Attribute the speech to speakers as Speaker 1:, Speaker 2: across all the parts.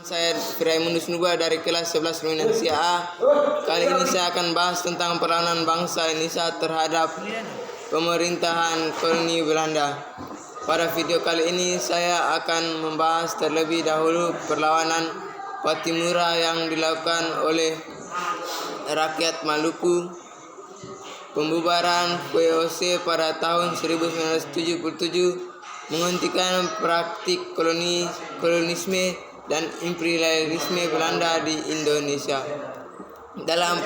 Speaker 1: Saya Firaimunus Nuba dari kelas 11 Luminansia A. Kali ini saya akan bahas tentang peranan bangsa Indonesia terhadap pemerintahan koloni Belanda. Pada video kali ini saya akan membahas terlebih dahulu perlawanan Patimura yang dilakukan oleh rakyat Maluku, pembubaran VOC pada tahun 1977, menghentikan praktik kolonisme dan imperialisme Belanda di Indonesia. Dalam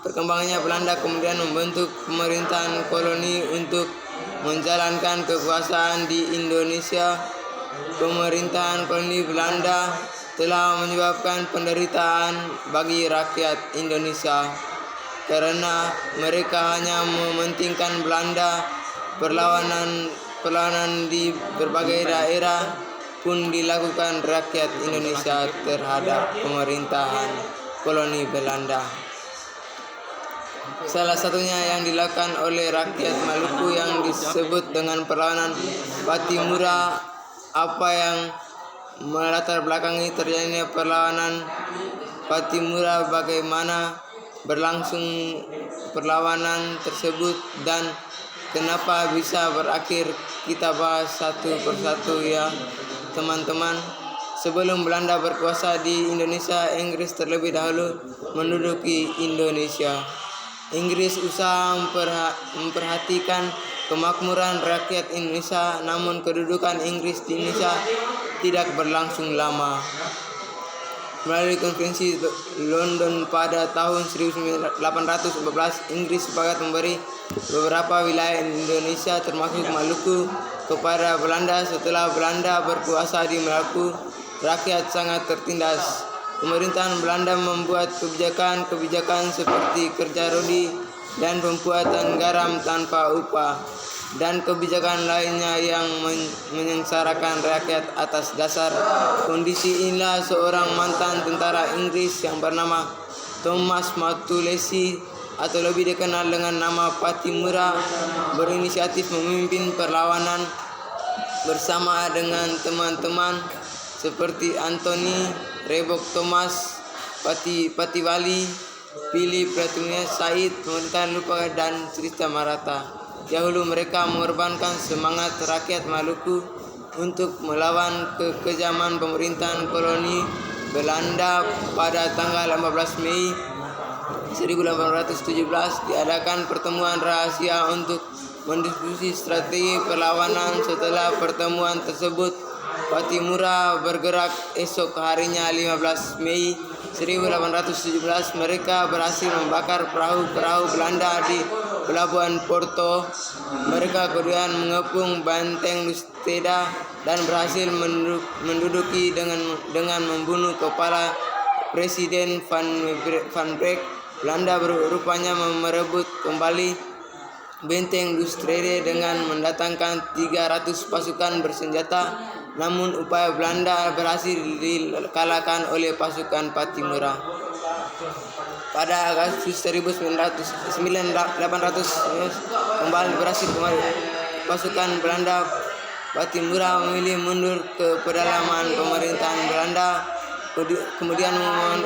Speaker 1: perkembangannya Belanda kemudian membentuk pemerintahan koloni untuk menjalankan kekuasaan di Indonesia. Pemerintahan koloni Belanda telah menyebabkan penderitaan bagi rakyat Indonesia karena mereka hanya mementingkan Belanda. Perlawanan di berbagai daerah pun dilakukan rakyat Indonesia terhadap pemerintahan koloni Belanda. Salah satunya yang dilakukan oleh rakyat Maluku yang disebut dengan perlawanan Patimura. Apa yang melatar belakangi terjadinya perlawanan Patimura, bagaimana berlangsung perlawanan tersebut, dan kenapa bisa berakhir, kita bahas satu persatu ya teman-teman. Sebelum Belanda berkuasa di Indonesia, Inggris terlebih dahulu menduduki Indonesia. Inggris usaha memperhatikan kemakmuran rakyat Indonesia, namun kedudukan Inggris di Indonesia tidak berlangsung lama. Melalui konferensi London pada tahun 1814, Inggris sepakat memberi beberapa wilayah Indonesia termasuk Maluku kepada Belanda. Setelah Belanda berkuasa di Maluku, rakyat sangat tertindas. Pemerintahan Belanda membuat kebijakan seperti kerja rodi dan pembuatan garam tanpa upah, dan kebijakan lainnya yang menyengsarakan rakyat atas dasar kondisi inilah seorang mantan tentara Inggris yang bernama Thomas Matulesi atau lebih dikenal dengan nama Patimura berinisiatif memimpin perlawanan bersama dengan teman-teman seperti Anthony Rebok Thomas Patiwali, Pilih Pratunias Said, Pemerintahan Lupa, dan Trista Marata. Dahulu mereka mengorbankan semangat rakyat Maluku untuk melawan kekejaman pemerintahan koloni Belanda. Pada tanggal 15 Mei 1817 diadakan pertemuan rahasia untuk mendiskusi strategi perlawanan. Setelah pertemuan tersebut, Patimura bergerak. Esok harinya 15 Mei 1817 mereka berhasil membakar perahu-perahu Belanda di Pelabuhan Porto. Mereka kemudian mengepung benteng Lusteda dan berhasil menduduki dengan membunuh kepala Presiden Van Breck. Belanda rupanya merebut kembali benteng Lustede dengan mendatangkan 300 pasukan bersenjata, namun upaya Belanda berhasil dikalahkan oleh pasukan Patimura. Pada Agustus 1800 kembali berhasil pasukan Belanda. Patimura memilih mundur ke pedalaman pemerintahan Belanda, kemudian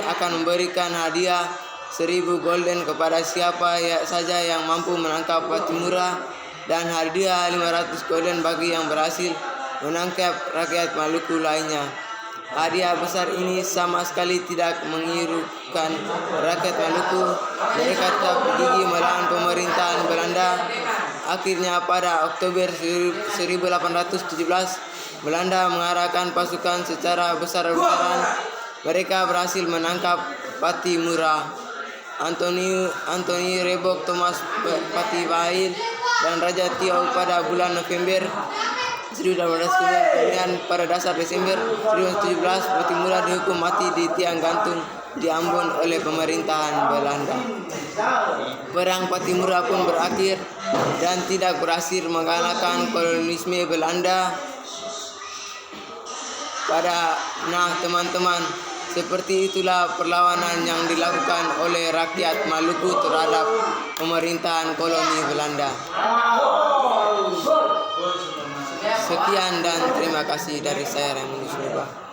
Speaker 1: akan memberikan hadiah 1000 golden kepada siapa saja yang mampu menangkap Patimura, dan hadiah 500 golden bagi yang berhasil menangkap rakyat Maluku lainnya. Hadiah besar ini sama sekali tidak mengirukan rakyat Maluku. Mereka tetap gigih melawan pemerintahan Belanda. Akhirnya pada Oktober 1817 Belanda mengarahkan pasukan secara besar-besaran. Mereka berhasil menangkap Patimura. Anthony Rebok Thomas Patiwali dan Raja Tiau pada bulan November 1817. Kemudian pada dasar Desember 1917 Patimura dihukum mati di tiang gantung di Ambon oleh pemerintahan Belanda. Perang Patimura pun berakhir dan tidak berhasil mengalahkan kolonisme Belanda. Teman-teman, seperti itulah perlawanan yang dilakukan oleh rakyat Maluku terhadap pemerintahan koloni Belanda. Sekian dan terima kasih dari saya, Raimunus Nuba.